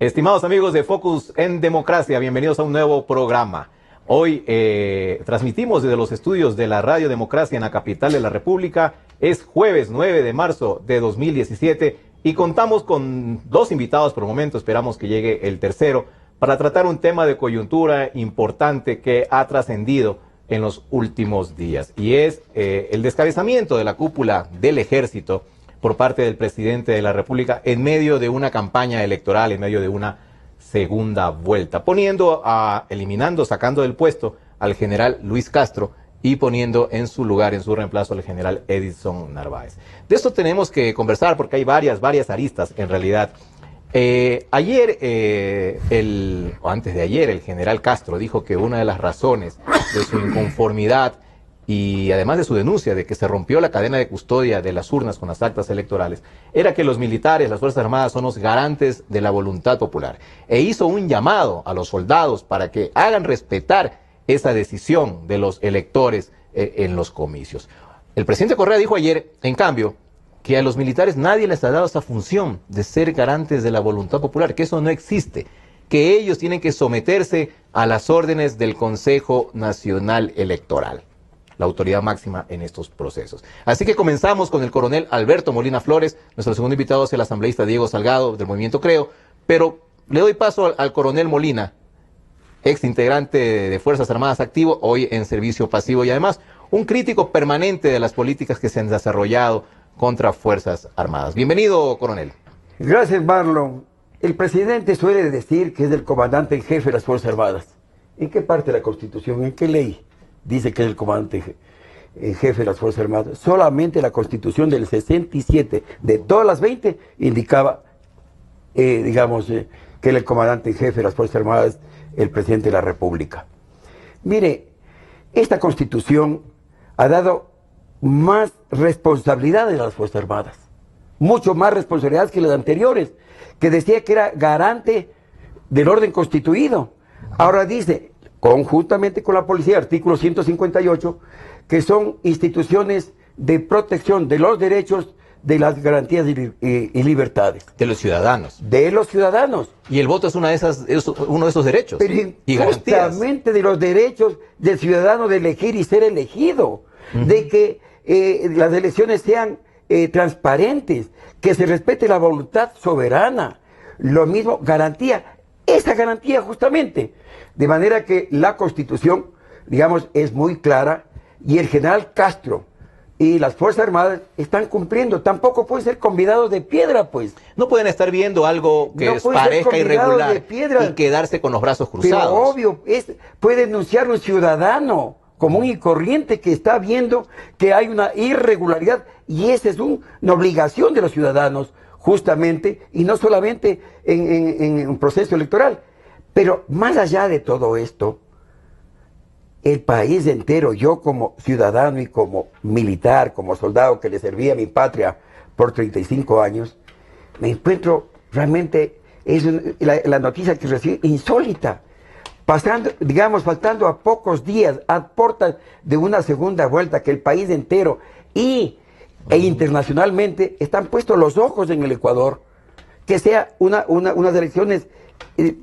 Estimados amigos de Focus en Democracia, bienvenidos a un nuevo programa. Hoy transmitimos desde los estudios de la Radio Democracia en la capital de la República. Es jueves 9 de marzo de 2017 y contamos con dos invitados por el momento. Esperamos que llegue el tercero para tratar un tema de coyuntura importante que ha trascendido en los últimos días. Y es el descabezamiento de la cúpula del ejército por parte del presidente de la República en medio de una campaña electoral, en medio de una segunda vuelta, eliminando, sacando del puesto al general Luis Castro y poniendo en su lugar, en su reemplazo, al general Edison Narváez. De esto tenemos que conversar porque hay varias aristas en realidad. Antes de ayer, el general Castro dijo que una de las razones de su inconformidad y además de su denuncia de que se rompió la cadena de custodia de las urnas con las actas electorales, era que los militares, las Fuerzas Armadas, son los garantes de la voluntad popular. E hizo un llamado a los soldados para que hagan respetar esa decisión de los electores en los comicios. El presidente Correa dijo ayer, en cambio, que a los militares nadie les ha dado esa función de ser garantes de la voluntad popular, que eso no existe, que ellos tienen que someterse a las órdenes del Consejo Nacional Electoral, la autoridad máxima en estos procesos. Así que comenzamos con el coronel Alberto Molina Flores. Nuestro segundo invitado es el asambleísta Diego Salgado del Movimiento Creo, pero le doy paso al coronel Molina, ex integrante de Fuerzas Armadas activo, hoy en servicio pasivo y además un crítico permanente de las políticas que se han desarrollado contra Fuerzas Armadas. Bienvenido, coronel. Gracias, Marlon. El presidente suele decir que es el comandante en jefe de las Fuerzas Armadas. ¿En qué parte de la Constitución, en qué ley dice que es el comandante en jefe de las Fuerzas Armadas? Solamente la Constitución del 67, de todas las 20, indicaba, que era el comandante en jefe de las Fuerzas Armadas, el presidente de la República. Mire, esta Constitución ha dado más responsabilidades a las Fuerzas Armadas, mucho más responsabilidades que las anteriores, que decía que era garante del orden constituido. Ahora dice, conjuntamente con la policía, artículo 158, que son instituciones de protección de los derechos, de las garantías y libertades. De los ciudadanos. De los ciudadanos. Y el voto es uno de esos derechos. Pero y garantías. Justamente de los derechos del ciudadano de elegir y ser elegido, de que las elecciones sean transparentes, que se respete la voluntad soberana. Lo mismo, garantía. Esa garantía justamente. De manera que la Constitución, es muy clara y el general Castro y las Fuerzas Armadas están cumpliendo. Tampoco pueden ser convidados de piedra, pues. No pueden estar viendo algo que les parezca irregular y quedarse con los brazos cruzados. Pero obvio, puede denunciar un ciudadano común y corriente que está viendo que hay una irregularidad y esa es una obligación de los ciudadanos, justamente, y no solamente en un proceso electoral. Pero más allá de todo esto, el país entero, yo como ciudadano y como militar, como soldado que le servía a mi patria por 35 años, me encuentro realmente, la noticia que recibí insólita. Faltando a pocos días, a puertas de una segunda vuelta, que el país entero e internacionalmente están puestos los ojos en el Ecuador, que sea unas elecciones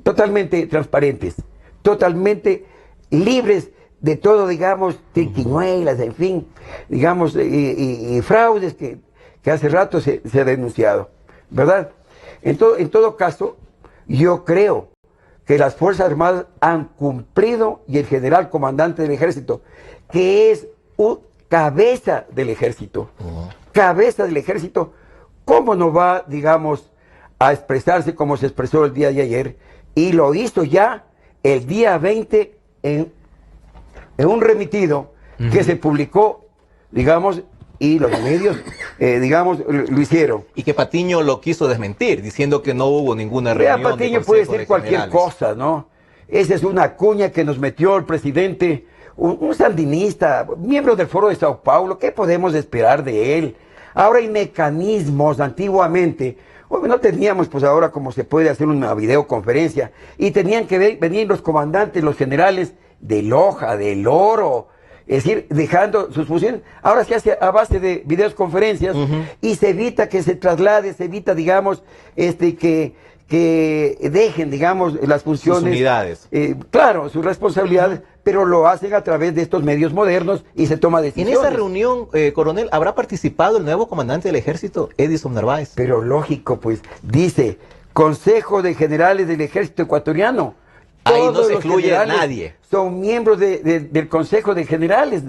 totalmente transparentes, totalmente libres de todo, triquiñuelas, en fin, y fraudes que hace rato se ha denunciado, ¿verdad? En todo caso, yo creo que las Fuerzas Armadas han cumplido y el general comandante del ejército, que es cabeza del ejército, ¿cómo no va, a expresarse como se expresó el día de ayer? Y lo hizo ya el día 20 en un remitido que se publicó, y los medios, lo hicieron. Y que Patiño lo quiso desmentir, diciendo que no hubo ninguna reunión. Patiño puede decir cualquier cosa, ¿no? Esa es una cuña que nos metió el presidente, un sandinista, miembro del Foro de Sao Paulo. ¿Qué podemos esperar de él? Ahora hay mecanismos, antiguamente, no teníamos pues ahora como se puede hacer una videoconferencia, y tenían que venir los comandantes, los generales de Loja, del Oro, es decir, dejando sus funciones. Ahora se hace a base de videoconferencias y se evita que se traslade, se evita, que que dejen, digamos, las funciones. Sus unidades. Claro, sus responsabilidades, pero lo hacen a través de estos medios modernos y se toma decisiones. En esa reunión, coronel, ¿habrá participado el nuevo comandante del ejército, Edison Narváez? Pero lógico, pues, dice, Consejo de Generales del Ejército Ecuatoriano. Ahí no Todos se los excluye generales nadie. Son miembros del Consejo de Generales.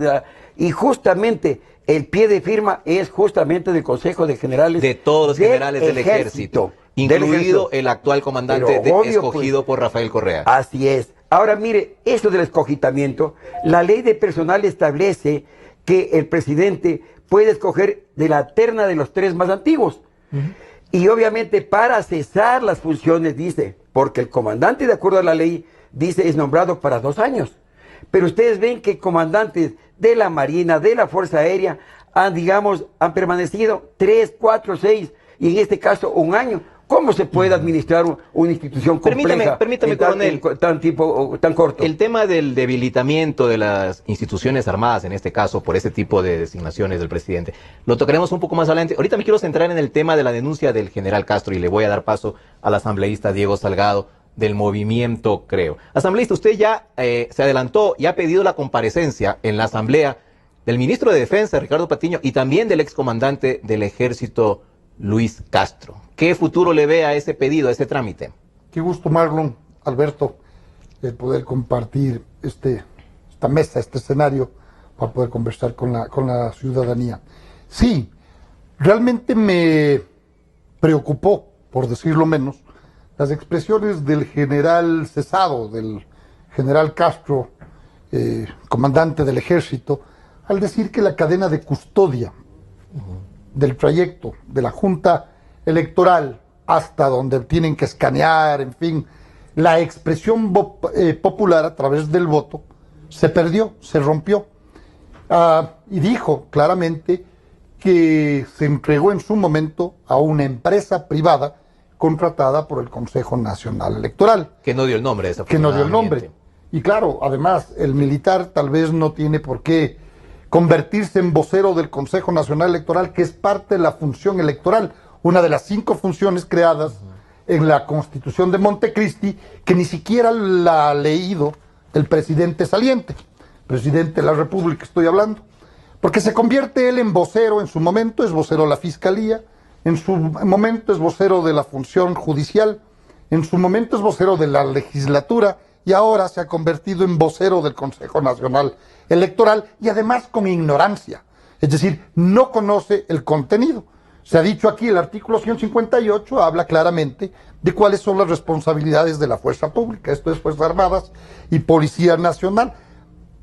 Y justamente el pie de firma es justamente del Consejo de Generales. De todos los generales del ejército. Incluido el actual comandante escogido por Rafael Correa. Así es. Ahora mire, esto del escogitamiento, la ley de personal establece que el presidente puede escoger de la terna de los 3 más antiguos. Y obviamente para cesar las funciones, dice, porque el comandante, de acuerdo a la ley, dice, es nombrado para 2 años. Pero ustedes ven que comandantes de la Marina, de la Fuerza Aérea, han permanecido 3, 4, 6 y en este caso 1 año. ¿Cómo se puede administrar una institución compleja? Permítame, coronel, tan corto. El tema del debilitamiento de las instituciones armadas, en este caso, por ese tipo de designaciones del presidente, lo tocaremos un poco más adelante. Ahorita me quiero centrar en el tema de la denuncia del general Castro y le voy a dar paso al asambleísta Diego Salgado del movimiento Creo. Asambleísta, usted ya se adelantó y ha pedido la comparecencia en la asamblea del ministro de Defensa, Ricardo Patiño, y también del excomandante del ejército, Luis Castro. ¿Qué futuro le ve a ese pedido, a ese trámite? Qué gusto, Marlon, Alberto, poder compartir esta mesa, este escenario, para poder conversar con la ciudadanía. Sí, realmente me preocupó, por decirlo menos, las expresiones del general cesado, del general Castro, comandante del ejército, al decir que la cadena de custodia del trayecto de la Junta Electoral hasta donde tienen que escanear, en fin, la expresión popular a través del voto, se perdió, se rompió. Y dijo claramente que se entregó en su momento a una empresa privada contratada por el Consejo Nacional Electoral. Que no dio el nombre, Que no dio el nombre. Y claro, además, el militar tal vez no tiene por qué convertirse en vocero del Consejo Nacional Electoral, que es parte de la función electoral, una de las 5 funciones creadas en la Constitución de Montecristi, que ni siquiera la ha leído el presidente saliente, presidente de la República estoy hablando, porque se convierte él en vocero, en su momento es vocero de la Fiscalía, en su momento es vocero de la función judicial, en su momento es vocero de la legislatura, y ahora se ha convertido en vocero del Consejo Nacional Electoral, y además con ignorancia, es decir, no conoce el contenido. Se ha dicho aquí, el artículo 158 habla claramente de cuáles son las responsabilidades de la fuerza pública, esto es Fuerzas Armadas y Policía Nacional.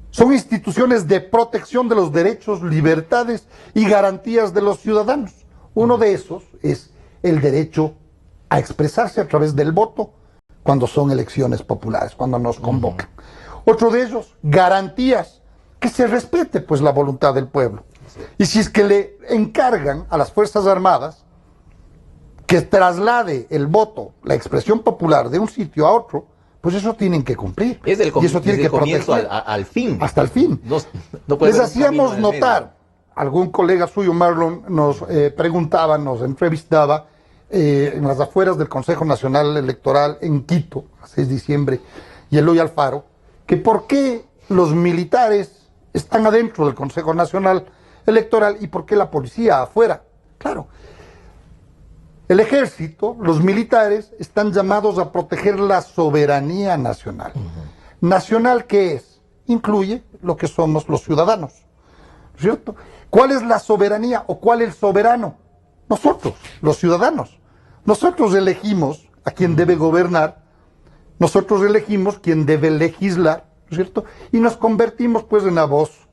Son instituciones de protección de los derechos, libertades y garantías de los ciudadanos. Uno de esos es el derecho a expresarse a través del voto cuando son elecciones populares, cuando nos convocan. Otro de ellos, garantías, que se respete pues la voluntad del pueblo. Y si es que le encargan a las Fuerzas Armadas que traslade el voto, la expresión popular de un sitio a otro, pues eso tienen que cumplir. Es del y eso tiene que comienzo al fin. Hasta el fin. No puede Les haber un hacíamos camino en el notar, algún colega suyo, Marlon, nos preguntaba, nos entrevistaba en las afueras del Consejo Nacional Electoral en Quito, a 6 de diciembre, y Eloy Alfaro, que por qué los militares están adentro del Consejo Nacional Electoral y por qué la policía afuera. Claro, el ejército, los militares, están llamados a proteger la soberanía nacional. ¿Nacional qué es? Incluye lo que somos los ciudadanos, ¿cierto? ¿Cuál es la soberanía o cuál es el soberano? Nosotros, los ciudadanos. Nosotros elegimos a quien debe gobernar, nosotros elegimos quien debe legislar, ¿cierto? Y nos convertimos pues en la voz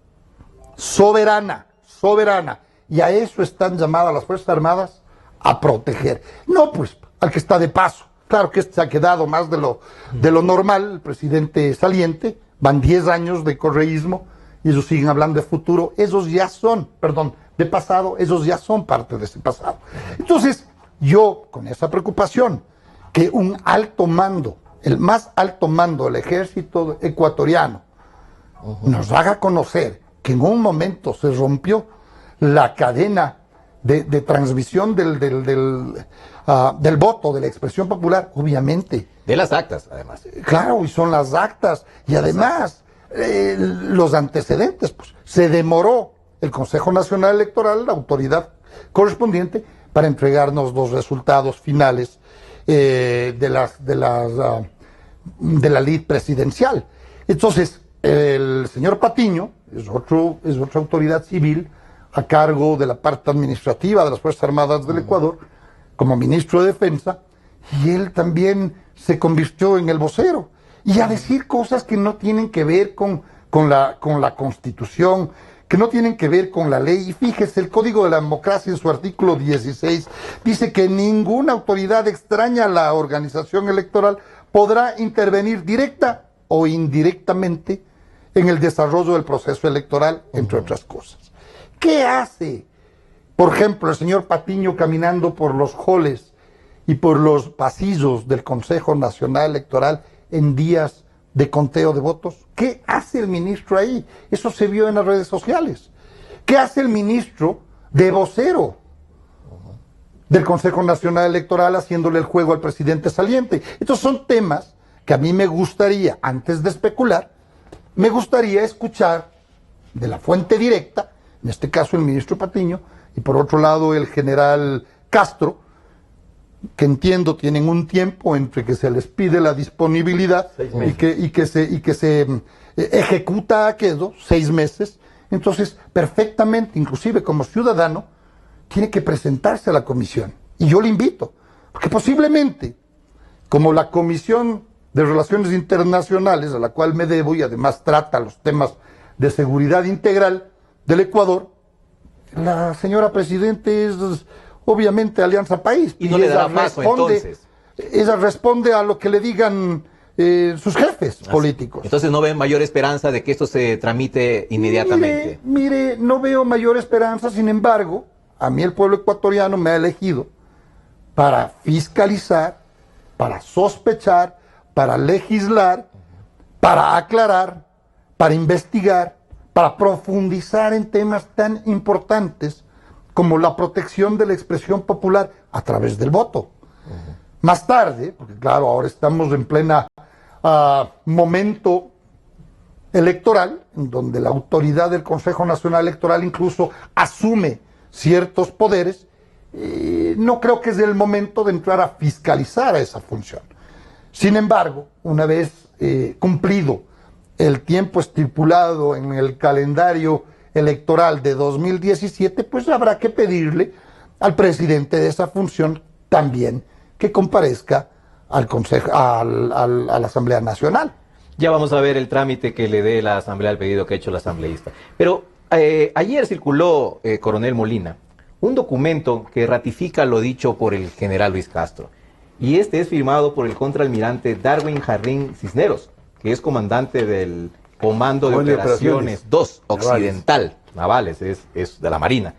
soberana, soberana. Y a eso están llamadas las Fuerzas Armadas, a proteger. No pues al que está de paso. Claro que se ha quedado más de lo normal, el presidente saliente, van 10 años de correísmo y ellos siguen hablando de futuro, esos ya son, perdón, de pasado, esos ya son parte de ese pasado. Entonces, yo con esa preocupación, que un alto mando, el más alto mando del ejército ecuatoriano, nos haga conocer que en un momento se rompió la cadena de transmisión del voto, de la expresión popular, obviamente. De las actas, además. Claro, y son las actas. Y además, los antecedentes, pues, se demoró el Consejo Nacional Electoral, la autoridad correspondiente, para entregarnos los resultados finales de la lid presidencial. Entonces, el señor Patiño es otra autoridad civil a cargo de la parte administrativa de las Fuerzas Armadas del Ecuador, como ministro de Defensa, y él también se convirtió en el vocero, y a decir cosas que no tienen que ver con la Constitución, que no tienen que ver con la ley. Y fíjese, el Código de la Democracia en su artículo 16 dice que ninguna autoridad extraña a la organización electoral podrá intervenir directa o indirectamente en el desarrollo del proceso electoral, entre otras cosas. ¿Qué hace, por ejemplo, el señor Patiño caminando por los halls y por los pasillos del Consejo Nacional Electoral en días de conteo de votos? ¿Qué hace el ministro ahí? Eso se vio en las redes sociales. ¿Qué hace el ministro de vocero del Consejo Nacional Electoral haciéndole el juego al presidente saliente? Estos son temas que a mí me gustaría, antes de especular, me gustaría escuchar de la fuente directa, en este caso el ministro Patiño, y por otro lado el general Castro, que entiendo tienen un tiempo entre que se les pide la disponibilidad y que se ejecuta aquello, 6 meses. Entonces, perfectamente, inclusive como ciudadano, tiene que presentarse a la comisión. Y yo le invito, porque posiblemente, como la Comisión de Relaciones Internacionales, a la cual me debo y además trata los temas de seguridad integral del Ecuador, la señora presidente es obviamente Alianza País. Y no le dará paso, entonces. Ella responde a lo que le digan sus jefes políticos. Entonces no ven mayor esperanza de que esto se tramite inmediatamente. Mire, no veo mayor esperanza. Sin embargo, a mí el pueblo ecuatoriano me ha elegido para fiscalizar, para sospechar, para legislar, para aclarar, para investigar, para profundizar en temas tan importantes como la protección de la expresión popular a través del voto. Más tarde, porque claro, ahora estamos en plena momento electoral, en donde la autoridad del Consejo Nacional Electoral incluso asume ciertos poderes, no creo que es el momento de entrar a fiscalizar a esa función. Sin embargo, una vez cumplido el tiempo estipulado en el calendario electoral de 2017, pues habrá que pedirle al presidente de esa función también que comparezca al Consejo, a la Asamblea Nacional. Ya vamos a ver el trámite que le dé la Asamblea al pedido que ha hecho el asambleísta. Pero ayer circuló, coronel Molina, un documento que ratifica lo dicho por el general Luis Castro. Y este es firmado por el contraalmirante Darwin Jarrín Cisneros, que es comandante del Comando de Operaciones 2 Occidental, navales, es de la Marina,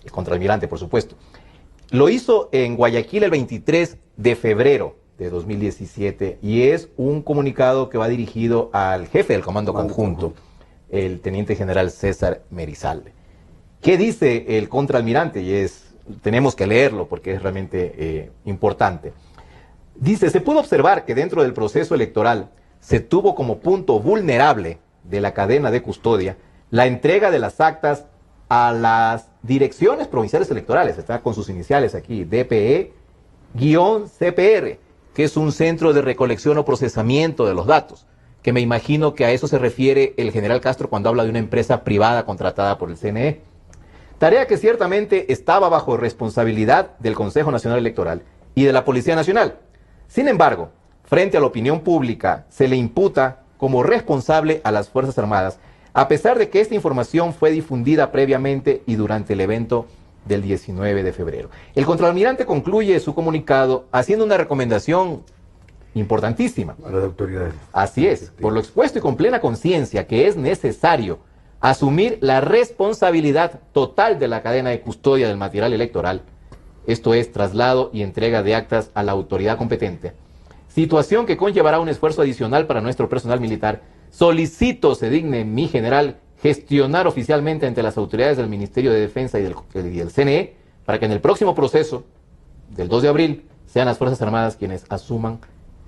el contraalmirante, por supuesto. Lo hizo en Guayaquil el 23 de febrero de 2017 y es un comunicado que va dirigido al jefe del Comando Conjunto, el teniente general César Merizalde. ¿Qué dice el contraalmirante? Y tenemos que leerlo porque es realmente importante. Dice, se pudo observar que dentro del proceso electoral se tuvo como punto vulnerable de la cadena de custodia la entrega de las actas a las direcciones provinciales electorales, está con sus iniciales aquí, DPE-CPR, que es un centro de recolección o procesamiento de los datos, que me imagino que a eso se refiere el general Castro cuando habla de una empresa privada contratada por el CNE. Tarea que ciertamente estaba bajo responsabilidad del Consejo Nacional Electoral y de la Policía Nacional. Sin embargo, frente a la opinión pública, se le imputa como responsable a las Fuerzas Armadas, a pesar de que esta información fue difundida previamente y durante el evento del 19 de febrero. El contraalmirante concluye su comunicado haciendo una recomendación importantísima. A las autoridades. Así es, por lo expuesto y con plena conciencia que es necesario asumir la responsabilidad total de la cadena de custodia del material electoral, esto es, traslado y entrega de actas a la autoridad competente, situación que conllevará un esfuerzo adicional para nuestro personal militar. Solicito se digne mi general gestionar oficialmente ante las autoridades del Ministerio de Defensa y del CNE para que en el próximo proceso del 2 de abril sean las Fuerzas Armadas quienes asuman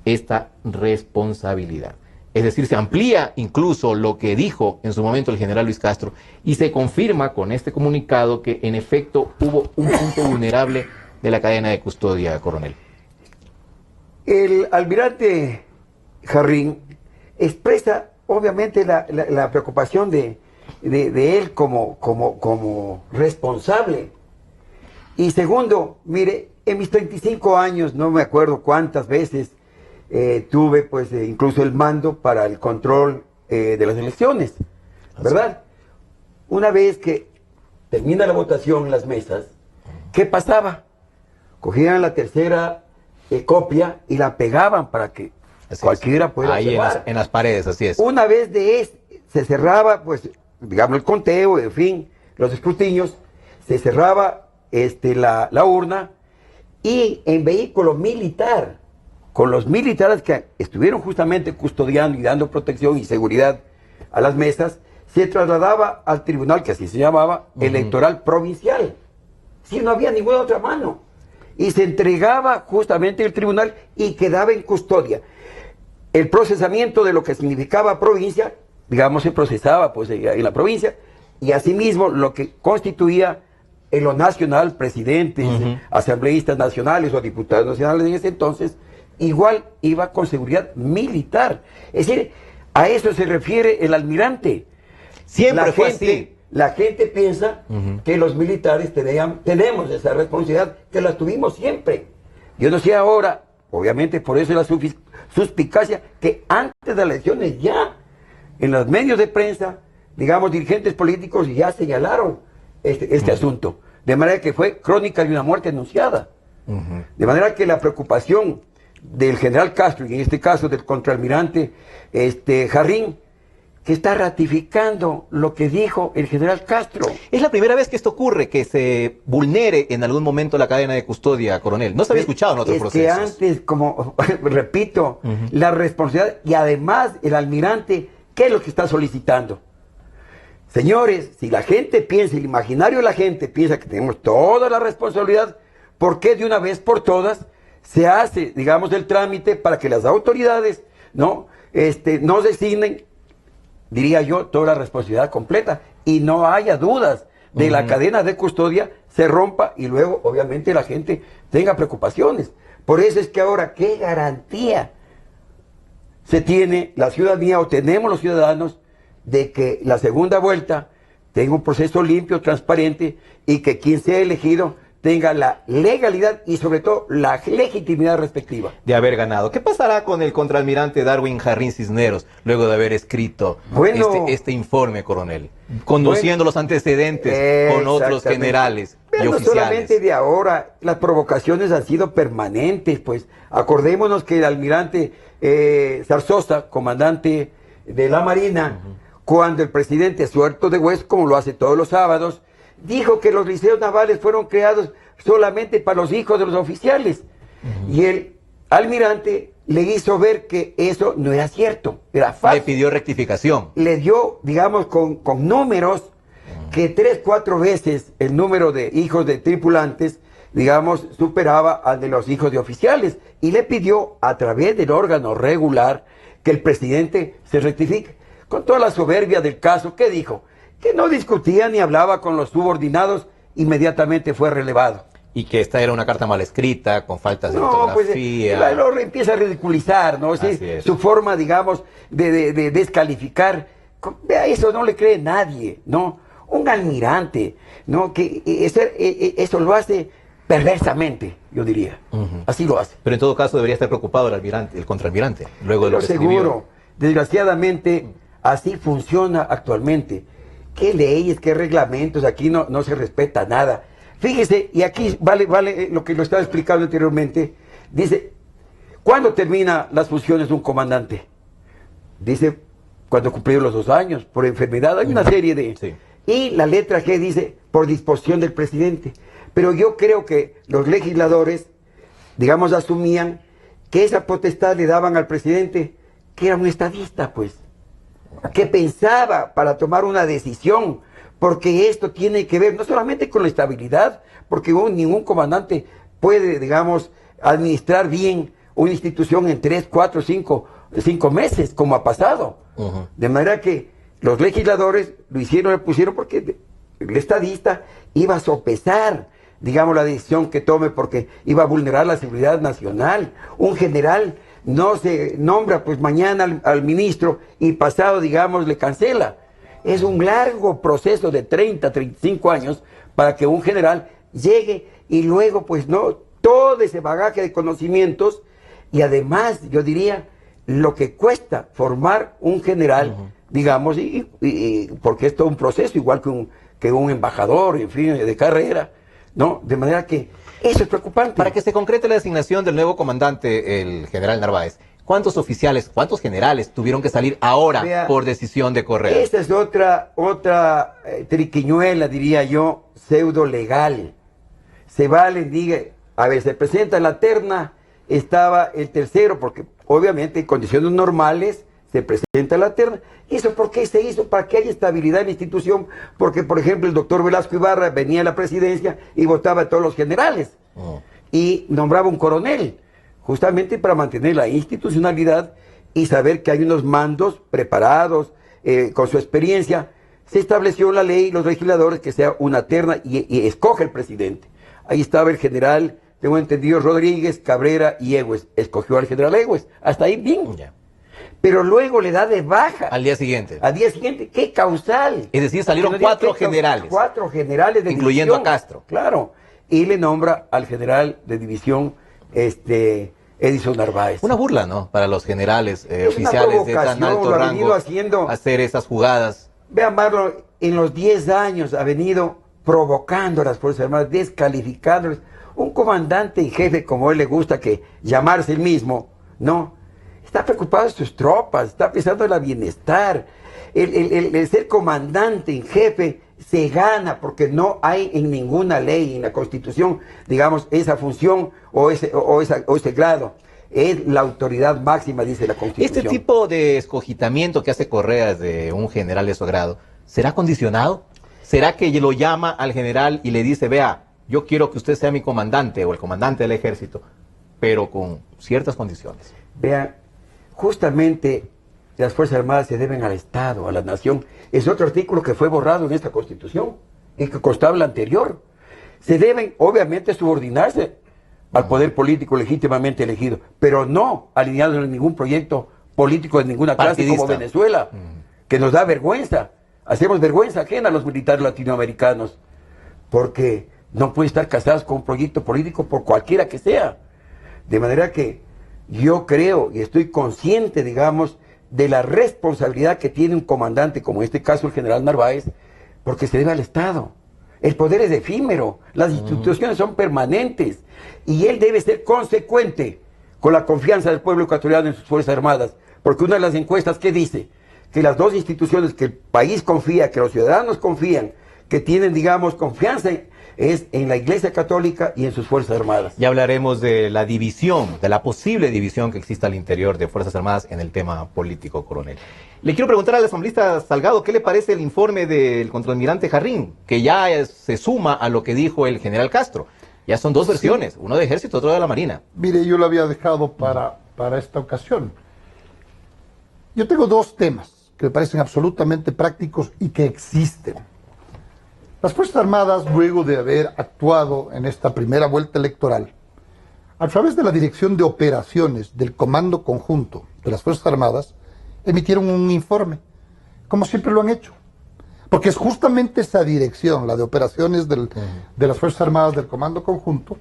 esta responsabilidad. Es decir, se amplía incluso lo que dijo en su momento el general Luis Castro y se confirma con este comunicado que en efecto hubo un punto vulnerable de la cadena de custodia, coronel. El almirante Jarrín expresa obviamente la preocupación de él como responsable. Y segundo, mire, en mis 35 años, no me acuerdo cuántas veces tuve pues incluso el mando para el control de las elecciones, ¿verdad? Una vez que termina la votación en las mesas, ¿qué pasaba? Cogían la tercera copia y la pegaban para que Así cualquiera pueda ahí observar. en las paredes, así es. Una vez se cerraba, pues, digamos, el conteo, en fin, los escrutinios, se cerraba la urna y en vehículo militar, con los militares que estuvieron justamente custodiando y dando protección y seguridad a las mesas, se trasladaba al tribunal, que así se llamaba, electoral provincial. Si no había ninguna otra mano. Y se entregaba justamente el tribunal y quedaba en custodia. El procesamiento de lo que significaba provincia, digamos, se procesaba pues en la provincia, y asimismo lo que constituía en lo nacional, presidentes, asambleístas nacionales o diputados nacionales en ese entonces, igual iba con seguridad militar. Es decir, a eso se refiere el almirante. Siempre fue así. La gente piensa que los militares tenemos esa responsabilidad, que la tuvimos siempre. Yo no sé ahora, obviamente por eso la suspicacia, que antes de las elecciones ya, en los medios de prensa, digamos, dirigentes políticos ya señalaron este asunto. De manera que fue crónica de una muerte anunciada. De manera que la preocupación del general Castro, y en este caso del contraalmirante Jarrín, que está ratificando lo que dijo el general Castro. Es la primera vez que esto ocurre, que se vulnere en algún momento la cadena de custodia, coronel. No se había escuchado en otros procesos. Que antes, como repito, la responsabilidad, y además el almirante, ¿qué es lo que está solicitando? Señores, si la gente piensa, el imaginario de la gente piensa que tenemos toda la responsabilidad, ¿por qué de una vez por todas se hace, digamos, el trámite para que las autoridades nos designen, diría yo, toda la responsabilidad completa y no haya dudas de la cadena de custodia se rompa y luego obviamente la gente tenga preocupaciones? Por eso es que ahora, ¿qué garantía se tiene la ciudadanía o tenemos los ciudadanos de que la segunda vuelta tenga un proceso limpio, transparente, y que quien sea elegido tenga la legalidad y sobre todo la legitimidad respectiva de haber ganado? ¿Qué pasará con el contraalmirante Darwin Jarrín Cisneros luego de haber escrito este informe, coronel? Conociendo los antecedentes con otros generales y no oficiales. Solamente de ahora, las provocaciones han sido permanentes, pues acordémonos que el almirante Zarzosa, comandante de la Marina, cuando el presidente Suerto de Hues, como lo hace todos los sábados, dijo que los liceos navales fueron creados solamente para los hijos de los oficiales. Y el almirante le hizo ver que eso no era cierto, era falso. Le pidió rectificación. Le dio, digamos, con números, que 3, 4 veces el número de hijos de tripulantes, digamos, superaba al de los hijos de oficiales. Y le pidió, a través del órgano regular, que el presidente se rectifique. Con toda la soberbia del caso, ¿qué dijo? Que no discutía ni hablaba con los subordinados, inmediatamente fue relevado. Y que esta era una carta mal escrita, con faltas de Pues ortografía. lo empieza a ridiculizar, ¿no? Sí, su forma, digamos, de descalificar. Vea, eso no le cree nadie, ¿no? Un almirante, ¿no? Que eso lo hace perversamente, yo diría. Así lo hace. Pero en todo caso debería estar preocupado el contraalmirante, luego de lo que seguro, escribió. Desgraciadamente, así funciona actualmente. ¿Qué leyes, qué reglamentos? Aquí no se respeta nada. Fíjese, y aquí vale lo que lo estaba explicando anteriormente. Dice, ¿cuándo termina las funciones de un comandante? Dice, cuando cumplieron los 2 años, por enfermedad. Hay una serie de... Sí. Y la letra G dice, por disposición del presidente. Pero yo creo que los legisladores, digamos, asumían que esa potestad le daban al presidente, que era un estadista, pues. qué pensaba para tomar una decisión, porque esto tiene que ver no solamente con la estabilidad, porque ningún comandante puede, digamos, administrar bien una institución en 3, 4, 5 meses, como ha pasado. De manera que los legisladores lo pusieron porque el estadista iba a sopesar, digamos, la decisión que tome, porque iba a vulnerar la seguridad nacional. Un general no se nombra pues mañana al ministro y pasado, digamos, le cancela. Es un largo proceso de 30, 35 años para que un general llegue y luego pues no, todo ese bagaje de conocimientos y además yo diría lo que cuesta formar un general, digamos, porque es todo un proceso igual que un embajador, en fin, de carrera, ¿no? De manera que eso es preocupante. Para que se concrete la designación del nuevo comandante, el general Narváez, ¿cuántos oficiales, cuántos generales tuvieron que salir ahora por decisión de Correa? Esta es otra triquiñuela, diría yo, pseudo legal. Se valen, diga, a ver, se presenta en la terna, estaba el tercero, porque obviamente en condiciones normales se presenta la terna. ¿Y eso por qué se hizo? Para que haya estabilidad en la institución, porque por ejemplo el doctor Velasco Ibarra venía a la presidencia y votaba a todos los generales y nombraba un coronel, justamente para mantener la institucionalidad y saber que hay unos mandos preparados, con su experiencia. Se estableció la ley, los legisladores, que sea una terna y escoge el presidente. Ahí estaba el general, tengo entendido, Rodríguez, Cabrera y Egues. Escogió al general Egues. Hasta ahí bien. Pero luego le da de baja. Al día siguiente. Al día siguiente. ¿Qué causal? Es decir, salieron 4 generales. 4 generales de incluyendo división, a Castro. Claro. Y le nombra al general de división, Edison Narváez. Una burla, ¿no? Para los generales oficiales de tan alto rango hacer esas jugadas. Vean, Marlon, en los 10 años ha venido provocando a las Fuerzas Armadas, descalificándoles. Un comandante en jefe, como él le gusta que llamarse el mismo, ¿no? Está preocupado de sus tropas, está pensando en el bienestar. El ser comandante en jefe se gana porque no hay en ninguna ley, en la Constitución, digamos, esa función o ese grado. Es la autoridad máxima, dice la Constitución. ¿Este tipo de escogitamiento que hace Correa de un general de su grado, será condicionado? ¿Será que lo llama al general y le dice, vea, yo quiero que usted sea mi comandante o el comandante del ejército, pero con ciertas condiciones? Vean, justamente las Fuerzas Armadas se deben al Estado, a la nación. Es otro artículo que fue borrado en esta Constitución y que constaba la anterior. Se deben, obviamente, subordinarse al poder político legítimamente elegido, pero no alineados en ningún proyecto político de ninguna clase partidista, como Venezuela, que nos da vergüenza. Hacemos vergüenza ajena a los militares latinoamericanos, porque no pueden estar casados con un proyecto político por cualquiera que sea. De manera que yo creo y estoy consciente, digamos, de la responsabilidad que tiene un comandante, como en este caso el general Narváez, porque se debe al Estado. El poder es efímero, las instituciones son permanentes y él debe ser consecuente con la confianza del pueblo ecuatoriano en sus Fuerzas Armadas, porque una de las encuestas que dice que las dos instituciones que el país confía, que los ciudadanos confían, que tienen, digamos, confianza es en la Iglesia Católica y en sus Fuerzas Armadas. Ya hablaremos de la división, de la posible división que existe al interior de Fuerzas Armadas en el tema político, coronel. Le quiero preguntar al asambleísta Salgado, ¿qué le parece el informe del contraalmirante Jarrín, que ya se suma a lo que dijo el general Castro? Ya son dos versiones, uno de Ejército, otro de la Marina. Mire, yo lo había dejado para esta ocasión. Yo tengo 2 temas que me parecen absolutamente prácticos y que existen. Las Fuerzas Armadas, luego de haber actuado en esta primera vuelta electoral, a través de la Dirección de Operaciones del Comando Conjunto de las Fuerzas Armadas, emitieron un informe, como siempre lo han hecho. Porque es justamente esa dirección, la de operaciones de las Fuerzas Armadas del Comando Conjunto,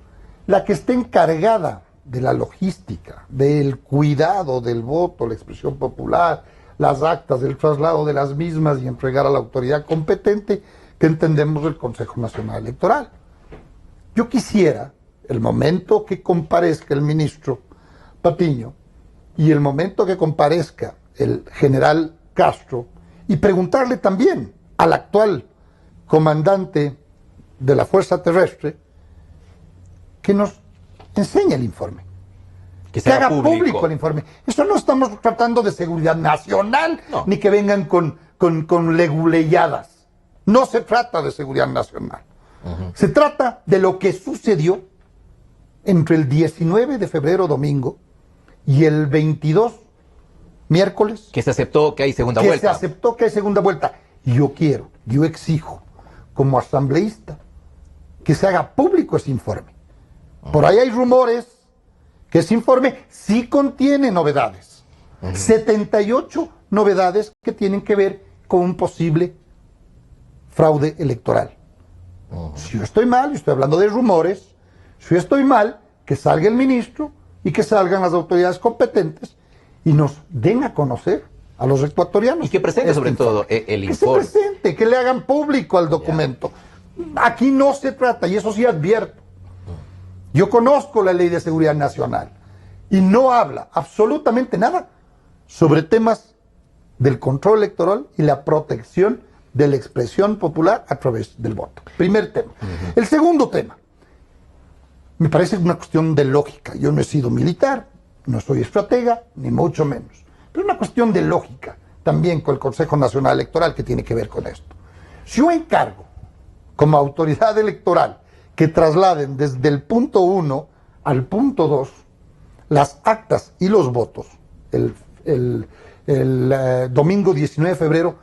la que está encargada de la logística, del cuidado del voto, la expresión popular, las actas, del traslado de las mismas y entregar a la autoridad competente que entendemos el Consejo Nacional Electoral. Yo quisiera, el momento que comparezca el ministro Patiño y el momento que comparezca el general Castro, y preguntarle también al actual comandante de la Fuerza Terrestre que nos enseñe el informe. se haga público el informe. Eso no estamos tratando de seguridad nacional, No. ni que vengan con leguleyadas. No se trata de seguridad nacional. Se trata de lo que sucedió entre el 19 de febrero, domingo, y el 22, miércoles, que se aceptó que hay segunda que vuelta. se aceptó que hay segunda vuelta. Yo exijo, como asambleísta, que se haga público ese informe. Por ahí hay rumores que ese informe sí contiene novedades. 78 novedades que tienen que ver con un posible fraude electoral. Si yo estoy mal, y estoy hablando de rumores, si yo estoy mal, que salga el ministro y que salgan las autoridades competentes y nos den a conocer a los ecuatorianos. Y que presente sobre todo el informe. Que se presente, que le hagan público al documento. Aquí no se trata, y eso sí advierto. Yo conozco la Ley de Seguridad Nacional y no habla absolutamente nada sobre temas del control electoral y la protección de la expresión popular a través del voto. Primer tema. El segundo tema, me parece una cuestión de lógica. Yo no he sido militar, no soy estratega, ni mucho menos. Pero una cuestión de lógica también con el Consejo Nacional Electoral que tiene que ver con esto. Si yo encargo como autoridad electoral que trasladen desde el punto 1 al punto 2 las actas y los votos el domingo 19 de febrero,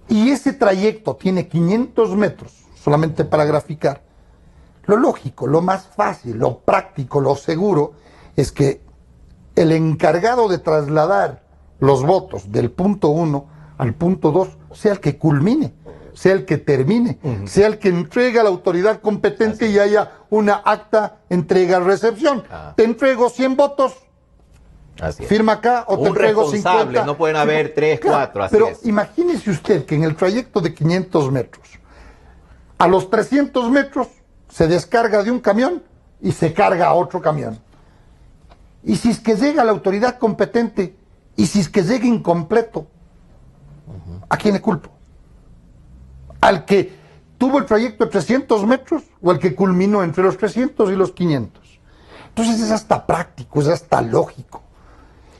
y ese trayecto tiene 500 metros, solamente para graficar, lo lógico, lo más fácil, lo práctico, lo seguro, es que el encargado de trasladar los votos del punto 1 al punto 2 sea el que culmine, sea el que termine, sea el que entregue a la autoridad competente y haya una acta entrega-recepción. Te entrego 100 votos, Así es. firma acá, o te entrego 50. No pueden haber 3, 4, así pero es. imagínese usted que en el trayecto de 500 metros, a los 300 metros se descarga de un camión y se carga a otro camión. Y si es que llega la autoridad competente, y si es que llega incompleto, ¿a quién le culpo? ¿Al que tuvo el trayecto de 300 metros o al que culminó entre los 300 y los 500? Entonces es hasta práctico, es hasta lógico.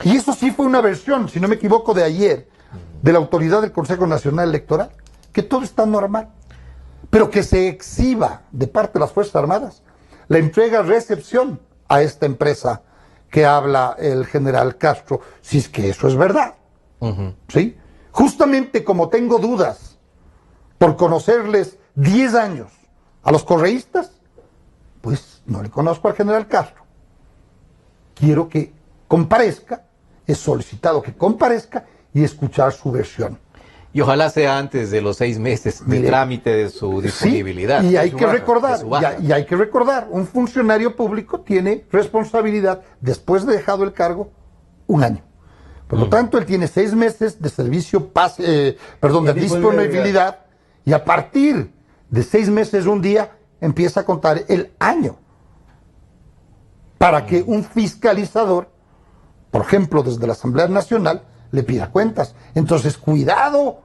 Y eso sí fue una versión, si no me equivoco, de ayer, de la autoridad del Consejo Nacional Electoral, que todo está normal. Pero que se exhiba de parte de las Fuerzas Armadas la entrega-recepción a esta empresa que habla el general Castro, si es que eso es verdad. ¿Sí? Justamente como tengo dudas por conocerles 10 años a los correístas, pues no le conozco al general Castro. Quiero que comparezca, he solicitado que comparezca y escuchar su versión. Y ojalá sea antes de los 6 meses de trámite de su disponibilidad. Sí, y hay de que baja, recordar, de su baja. y hay que recordar, un funcionario público tiene responsabilidad después de dejado el cargo 1 año. Por lo tanto, él tiene 6 meses de servicio, de disponibilidad, y a partir de 6 meses, un día, empieza a contar el año. Para que un fiscalizador, por ejemplo, desde la Asamblea Nacional, le pida cuentas. Entonces, cuidado,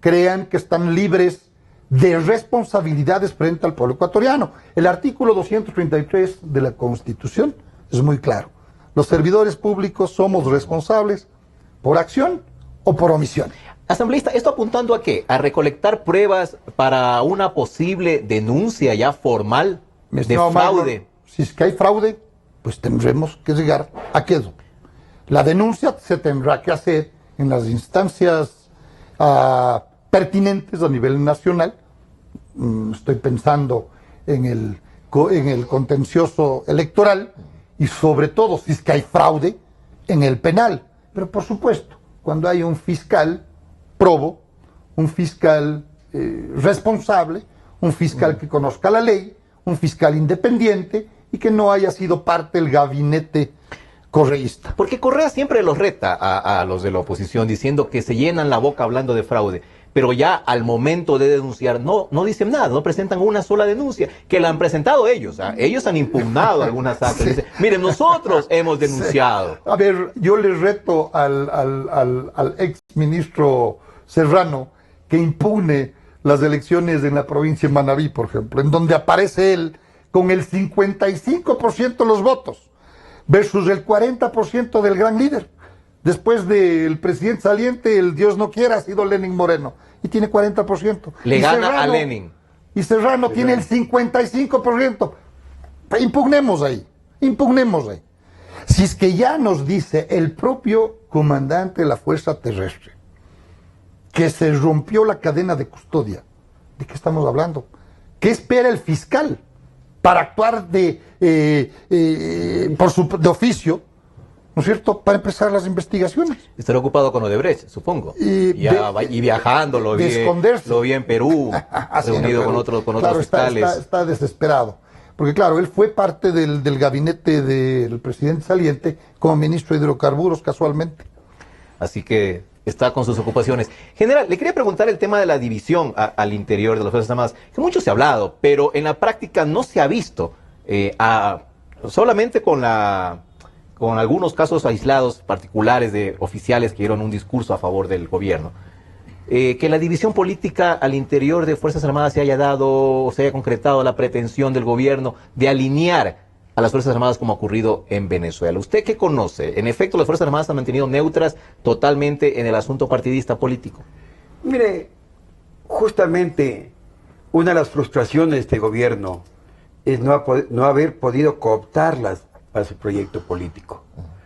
crean que están libres de responsabilidades frente al pueblo ecuatoriano. El artículo 233 de la Constitución es muy claro. Los servidores públicos somos responsables por acción o por omisión. Asambleísta, ¿esto apuntando a qué? ¿A recolectar pruebas para una posible denuncia ya formal de fraude? Marlon, si es que hay fraude, pues tendremos que llegar a quedo. La denuncia se tendrá que hacer en las instancias pertinentes a nivel nacional. Estoy pensando en el contencioso electoral y sobre todo si es que hay fraude en el penal. Pero por supuesto, cuando hay un fiscal probo, un fiscal responsable, un fiscal que conozca la ley, un fiscal independiente y que no haya sido parte del gabinete correísta. Porque Correa siempre los reta a los de la oposición diciendo que se llenan la boca hablando de fraude, pero ya al momento de denunciar no dicen nada, no presentan una sola denuncia, que la han presentado ellos. Ellos han impugnado algunas actas. Sí. Dicen, miren, nosotros hemos denunciado. Sí. A ver, yo le reto al ex ministro Serrano que impugne las elecciones en la provincia de Manabí, por ejemplo, en donde aparece él con el 55% de los votos. versus el 40% del gran líder. Después del presidente saliente, el Dios no quiera, ha sido Lenín Moreno, y tiene 40%. Le y gana Serrano, a Lenin. Y Serrano tiene el 55%. Impugnemos ahí, impugnemos ahí. Si es que ya nos dice el propio comandante de la Fuerza Terrestre que se rompió la cadena de custodia, ¿de qué estamos hablando? ¿Qué espera el fiscal para actuar de oficio, ¿no es cierto?, para empezar las investigaciones? Estará ocupado con Odebrecht, supongo. Y viajando, lo vi en Perú, reunido con otros fiscales. Está desesperado. Porque claro, él fue parte del gabinete del presidente saliente como ministro de hidrocarburos casualmente. Así que está con sus ocupaciones. General, le quería preguntar el tema de la división al interior de las Fuerzas Armadas, que mucho se ha hablado, pero en la práctica no se ha visto, solamente con algunos casos aislados particulares de oficiales que dieron un discurso a favor del gobierno. Que la división política al interior de Fuerzas Armadas se haya dado, o se haya concretado la pretensión del gobierno de alinear a las Fuerzas Armadas como ha ocurrido en Venezuela. ¿Usted qué conoce? En efecto, las Fuerzas Armadas se han mantenido neutras totalmente en el asunto partidista político. Mire, justamente una de las frustraciones de este gobierno es no haber podido cooptarlas a su proyecto político.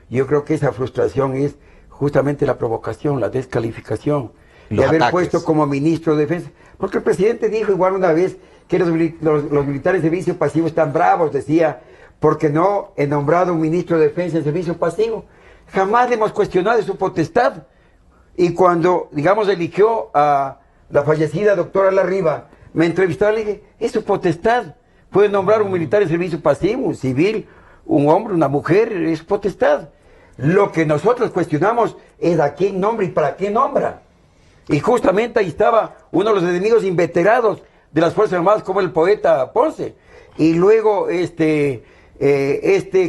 Yo creo que esa frustración es justamente la provocación, la descalificación de haber puesto como ministro de Defensa. Porque el presidente dijo igual una vez que los militares de servicio pasivo están bravos, decía, porque no he nombrado un ministro de Defensa en servicio pasivo. Jamás le hemos cuestionado su potestad. Y cuando, digamos, eligió a la fallecida doctora Larriba, me entrevistó y le dije, es su potestad. Puede nombrar un militar en servicio pasivo, un civil, un hombre, una mujer, es su potestad. Lo que nosotros cuestionamos es a quién nombra y para qué nombra. Y justamente ahí estaba uno de los enemigos inveterados de las Fuerzas Armadas, como el poeta Ponce. Y luego este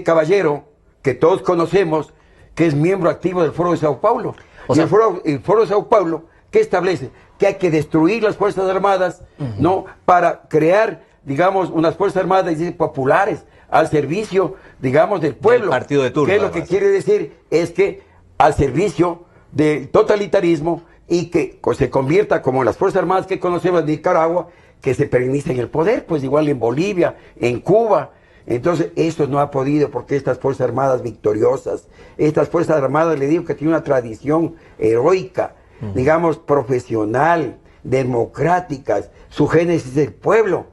caballero, que todos conocemos, que es miembro activo del Foro de Sao Paulo. O sea, el Foro de Sao Paulo, ¿qué establece? Que hay que destruir las Fuerzas Armadas, ¿no? Para crear, digamos, unas Fuerzas Armadas populares, al servicio, digamos, del pueblo. El partido de turno. Que lo que quiere decir es que al servicio del totalitarismo, y que se convierta como las Fuerzas Armadas que conocemos en Nicaragua, que se pernicen en el poder, pues igual en Bolivia, en Cuba. Entonces, eso no ha podido, porque estas Fuerzas Armadas victoriosas, estas Fuerzas Armadas, le digo que tienen una tradición heroica, digamos, profesional, democráticas, su génesis del pueblo,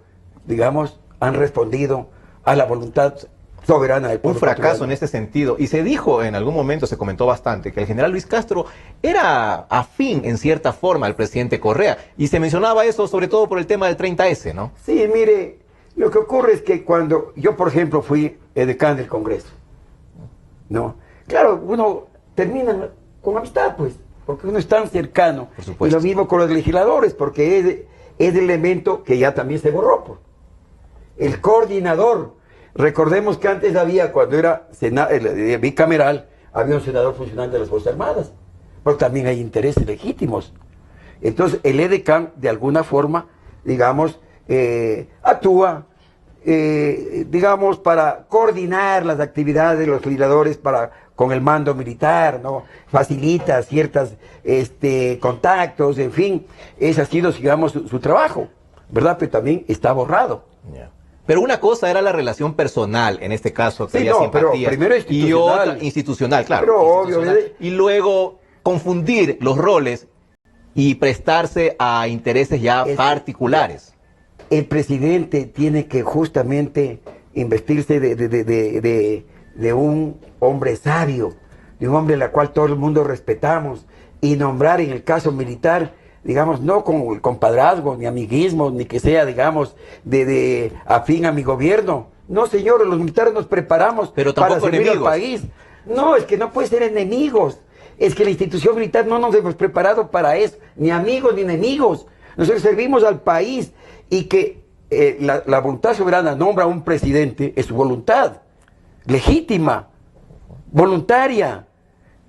digamos, han respondido a la voluntad soberana del pueblo. Un fracaso en este sentido. Y se dijo en algún momento, se comentó bastante, que el general Luis Castro era afín en cierta forma al presidente Correa. Y se mencionaba eso sobre todo por el tema del 30S, ¿no? Sí, mire, lo que ocurre es que cuando yo, por ejemplo, fui edecán del Congreso, ¿no? Claro, uno termina con amistad, pues, porque uno es tan cercano. Por supuesto. Y lo mismo con los legisladores, porque es el elemento que ya también se borró, pues. El coordinador. Recordemos que antes había, cuando era bicameral, había un senador funcional de las Fuerzas Armadas, pero también hay intereses legítimos. Entonces, el edecán, de alguna forma, digamos, actúa, digamos, para coordinar las actividades de los legisladores con el mando militar, ¿no? Facilita ciertos contactos, en fin, ese ha sido, digamos, su trabajo, ¿verdad? Pero también está borrado. Yeah. Pero una cosa era la relación personal, en este caso, que sí, había no, simpatías, pero primero y otra institucional, claro. Pero institucional, obvio, y luego confundir los roles y prestarse a intereses ya particulares. El presidente tiene que justamente investirse de un hombre sabio, de un hombre al cual todo el mundo respetamos, y nombrar en el caso militar, digamos, no con compadrazgo, ni amiguismo, ni que sea, digamos, de afín a mi gobierno. No, señores, los militares nos preparamos para servir al país. No, es que no puede ser enemigos. Es que la institución militar no nos hemos preparado para eso, ni amigos ni enemigos. Nosotros servimos al país, y que la voluntad soberana nombra a un presidente, es su voluntad, legítima, voluntaria.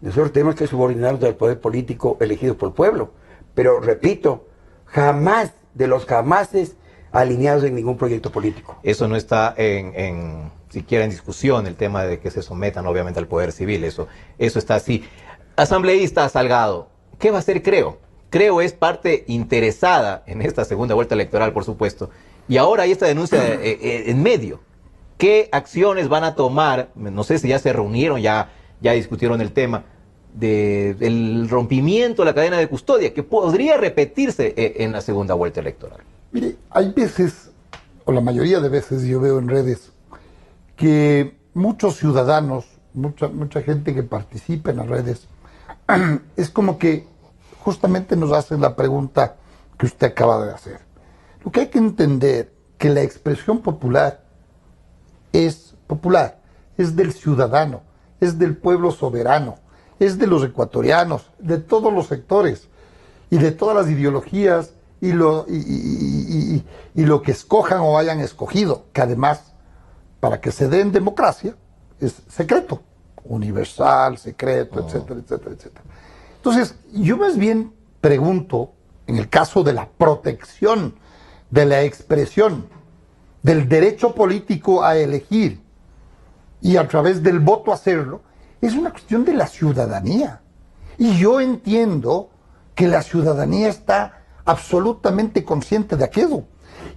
Nosotros tenemos que subordinarnos al poder político elegido por el pueblo. Pero repito, jamás de los jamases alineados en ningún proyecto político. Eso no está en siquiera en discusión el tema de que se sometan obviamente al poder civil, eso está así. Asambleísta Salgado, ¿qué va a hacer Creo? Creo es parte interesada en esta segunda vuelta electoral, por supuesto, y ahora hay esta denuncia en medio. ¿Qué acciones van a tomar? No sé si ya se reunieron, ya discutieron el tema del rompimiento de la cadena de custodia, que podría repetirse en la segunda vuelta electoral. Mire, hay veces, o la mayoría de veces yo veo en redes, que muchos ciudadanos, mucha gente que participa en las redes, es como que justamente nos hacen la pregunta que usted acaba de hacer. Lo que hay que entender que la expresión popular, es del ciudadano, es del pueblo soberano, es de los ecuatorianos, de todos los sectores y de todas las ideologías y lo que escojan o hayan escogido, que además, para que se dé en democracia, es secreto, universal, secreto, etcétera, etcétera, etcétera. Entonces, yo más bien pregunto, en el caso de la protección de la expresión, del derecho político a elegir y a través del voto hacerlo, es una cuestión de la ciudadanía. Y yo entiendo que la ciudadanía está absolutamente consciente de aquello.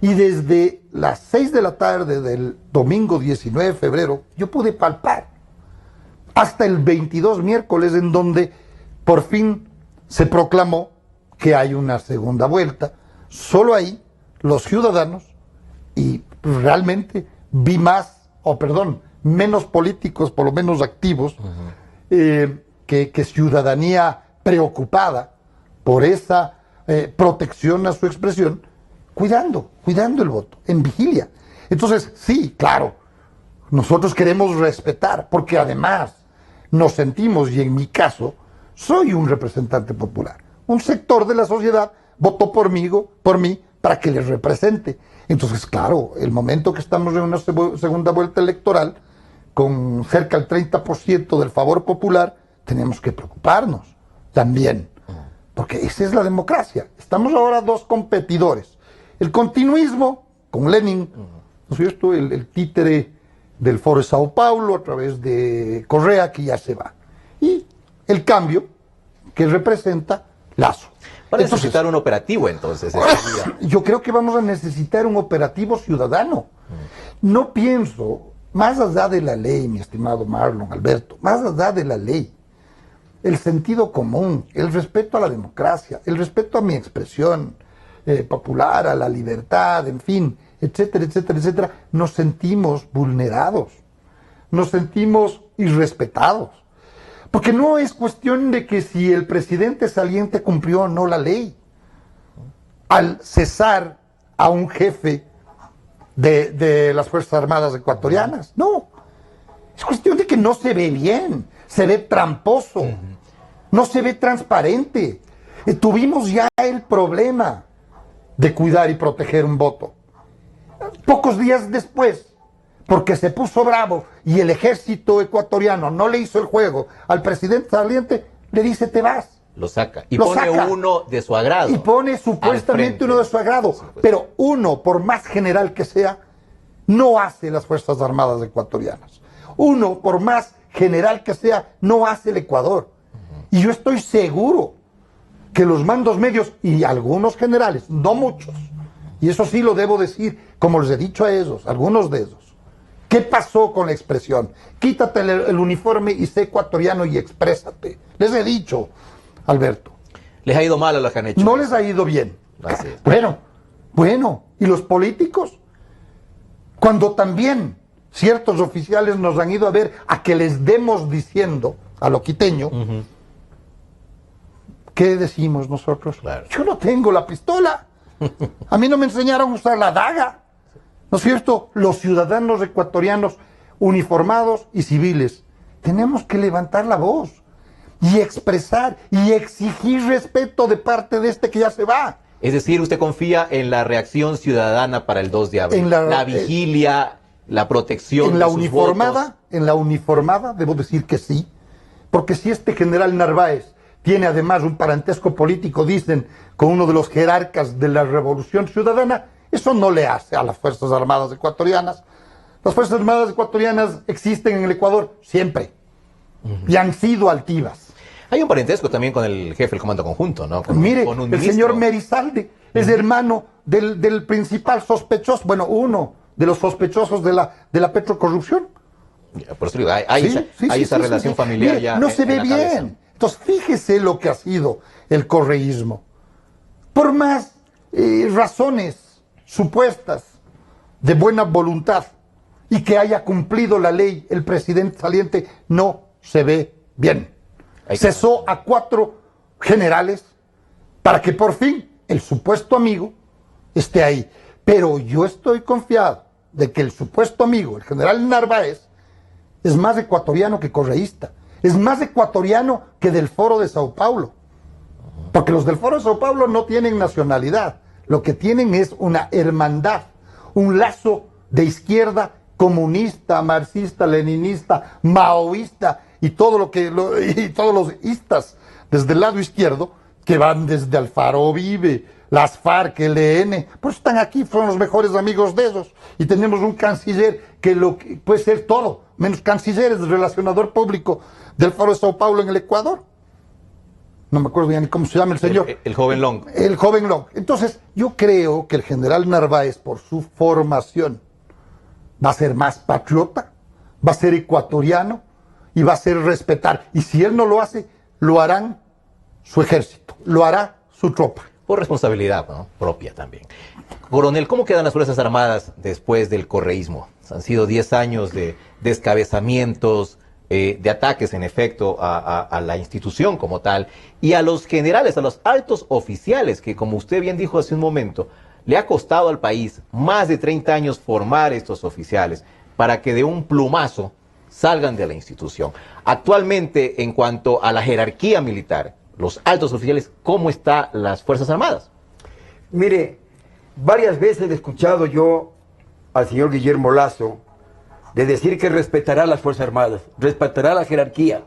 Y desde las 6 de la tarde del domingo 19 de febrero, yo pude palpar hasta el 22 miércoles, en donde por fin se proclamó que hay una segunda vuelta. Solo ahí los ciudadanos, y realmente vi menos políticos, por lo menos activos, que ciudadanía preocupada por esa protección a su expresión, cuidando el voto, en vigilia. Entonces, sí, claro, nosotros queremos respetar, porque además nos sentimos, y en mi caso, soy un representante popular. Un sector de la sociedad votó por mí, para que les represente. Entonces, claro, el momento que estamos en una segunda vuelta electoral, con cerca del 30% del favor popular, tenemos que preocuparnos también, porque esa es la democracia. Estamos ahora dos competidores. El continuismo, con Lenin, ¿no es cierto?, el títere del Foro de Sao Paulo, a través de Correa, que ya se va. Y el cambio, que representa Lazo. Para necesitar un operativo, entonces. Yo creo que vamos a necesitar un operativo ciudadano. No pienso, más allá de la ley, mi estimado Marlon, Alberto, más allá de la ley, el sentido común, el respeto a la democracia, el respeto a mi expresión popular, a la libertad, en fin, etcétera, etcétera, etcétera, nos sentimos vulnerados, nos sentimos irrespetados. Porque no es cuestión de que si el presidente saliente cumplió o no la ley al cesar a un jefe de las Fuerzas Armadas ecuatorianas. No. Es cuestión de que no se ve bien, se ve tramposo, no se ve transparente. Tuvimos ya el problema de cuidar y proteger un voto. Pocos días después, porque se puso bravo y el ejército ecuatoriano no le hizo el juego al presidente saliente, le dice: te vas. Lo saca. Y pone uno de su agrado. Y pone supuestamente uno de su agrado. Sí, pues. Pero uno, por más general que sea, no hace las Fuerzas Armadas ecuatorianas. Uno, por más general que sea, no hace el Ecuador. Y yo estoy seguro que los mandos medios y algunos generales, no muchos, y eso sí lo debo decir, como les he dicho a ellos, algunos de ellos, ¿qué pasó con la expresión? Quítate el uniforme y sé ecuatoriano y exprésate. Les he dicho, Alberto. ¿Les ha ido mal a los que han hecho? No les ha ido bien. Así es. Bueno. ¿Y los políticos? Cuando también ciertos oficiales nos han ido a ver a que les demos diciendo a lo quiteño, ¿qué decimos nosotros? Claro. Yo no tengo la pistola. A mí no me enseñaron a usar la daga. ¿No es cierto? Los ciudadanos ecuatorianos uniformados y civiles tenemos que levantar la voz y expresar y exigir respeto de parte de este que ya se va. Es decir, usted confía en la reacción ciudadana para el 2 de abril. En la vigilia, la protección de sus votos. En la uniformada, debo decir que sí. Porque si este general Narváez tiene además un parentesco político, dicen, con uno de los jerarcas de la Revolución Ciudadana, eso no le hace a las Fuerzas Armadas ecuatorianas Las Fuerzas Armadas ecuatorianas existen en el Ecuador siempre y han sido altivas. Hay un parentesco también con el jefe del Comando Conjunto, ¿no? Mire, con un el ministro. señor Merizalde es hermano del principal sospechoso, bueno, uno de los sospechosos de la petrocorrupción. Por eso digo, hay esa relación familiar. Mire, ya no se ve en la cabeza. bien. Entonces, fíjese lo que ha sido el correísmo. Por más razones supuestas de buena voluntad y que haya cumplido la ley, el presidente saliente no se ve bien. Cesó a 4 generales para que por fin el supuesto amigo esté ahí. Pero yo estoy confiado de que el supuesto amigo, el general Narváez, es más ecuatoriano que correísta. Es más ecuatoriano que del Foro de Sao Paulo. Porque los del Foro de Sao Paulo no tienen nacionalidad. Lo que tienen es una hermandad, un lazo de izquierda comunista, marxista, leninista, maoísta y todos los istas desde el lado izquierdo que van desde Alfaro Vive, las FARC, el EN, pues están aquí, son los mejores amigos de esos. Y tenemos un canciller que puede ser todo, menos canciller, es el relacionador público del Foro de Sao Paulo en el Ecuador. No me acuerdo bien cómo se llama el señor. El joven Long. El joven Long. Entonces, yo creo que el general Narváez, por su formación, va a ser más patriota, va a ser ecuatoriano y va a ser respetar. Y si él no lo hace, lo harán su ejército, lo hará su tropa. Por responsabilidad, ¿no? Propia también. Coronel, ¿cómo quedan las Fuerzas Armadas después del correísmo? Han sido 10 años de descabezamientos, de ataques, en efecto, a la institución como tal, y a los generales, a los altos oficiales, que como usted bien dijo hace un momento, le ha costado al país más de 30 años formar estos oficiales para que de un plumazo salgan de la institución. Actualmente, en cuanto a la jerarquía militar, los altos oficiales, ¿cómo están las Fuerzas Armadas? Mire, varias veces he escuchado yo al señor Guillermo Lasso de decir que respetará las Fuerzas Armadas, respetará la jerarquía,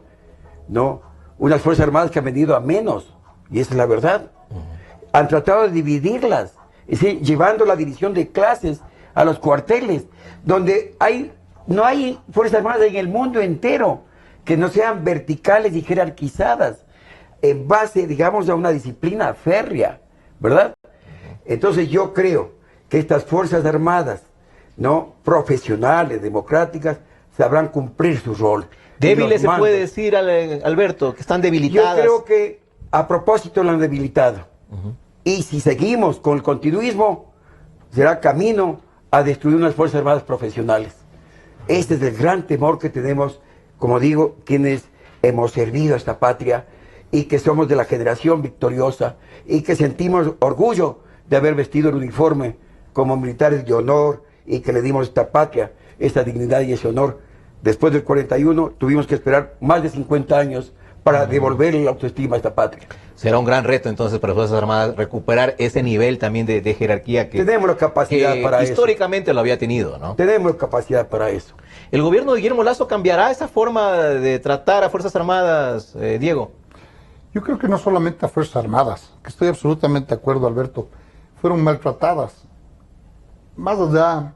¿no? Unas Fuerzas Armadas que han venido a menos, y esa es la verdad. Han tratado de dividirlas, es decir, llevando la división de clases a los cuarteles, donde no hay Fuerzas Armadas en el mundo entero que no sean verticales y jerarquizadas, en base, digamos, a una disciplina férrea, ¿verdad? Entonces yo creo que estas Fuerzas Armadas, ¿no?, profesionales, democráticas, sabrán cumplir su rol. Débiles se puede decir, Alberto, que están debilitadas. Yo creo que a propósito lo han debilitado. Y si seguimos con el continuismo, será camino a destruir unas Fuerzas Armadas profesionales. Este es el gran temor que tenemos, como digo, quienes hemos servido a esta patria y que somos de la generación victoriosa y que sentimos orgullo de haber vestido el uniforme como militares de honor y que le dimos a esta patria esta dignidad y ese honor. Después del 41 tuvimos que esperar más de 50 años para devolverle la autoestima a esta patria. Será un gran reto entonces para las Fuerzas Armadas recuperar ese nivel también de jerarquía que tenemos la capacidad para históricamente lo había tenido, ¿no? Tenemos capacidad para eso. ¿El gobierno de Guillermo Lasso cambiará esa forma de tratar a Fuerzas Armadas, Diego? Yo creo que no solamente a Fuerzas Armadas, que estoy absolutamente de acuerdo, Alberto, fueron maltratadas. Más allá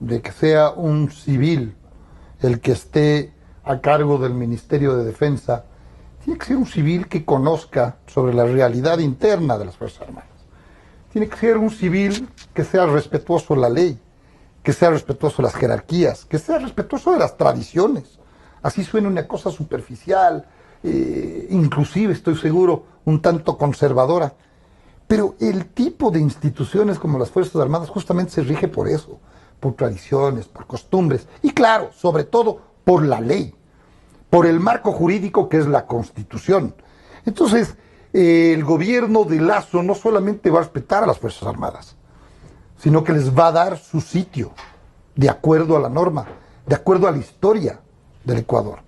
de que sea un civil el que esté a cargo del Ministerio de Defensa, tiene que ser un civil que conozca sobre la realidad interna de las Fuerzas Armadas. Tiene que ser un civil que sea respetuoso de la ley, que sea respetuoso de las jerarquías, que sea respetuoso de las tradiciones. Así suena una cosa superficial, inclusive estoy seguro un tanto conservadora, pero el tipo de instituciones como las Fuerzas Armadas justamente se rige por eso, por tradiciones, por costumbres y claro, sobre todo por la ley, por el marco jurídico que es la Constitución. Entonces, el gobierno de Lasso no solamente va a respetar a las Fuerzas Armadas, sino que les va a dar su sitio de acuerdo a la norma, de acuerdo a la historia del Ecuador.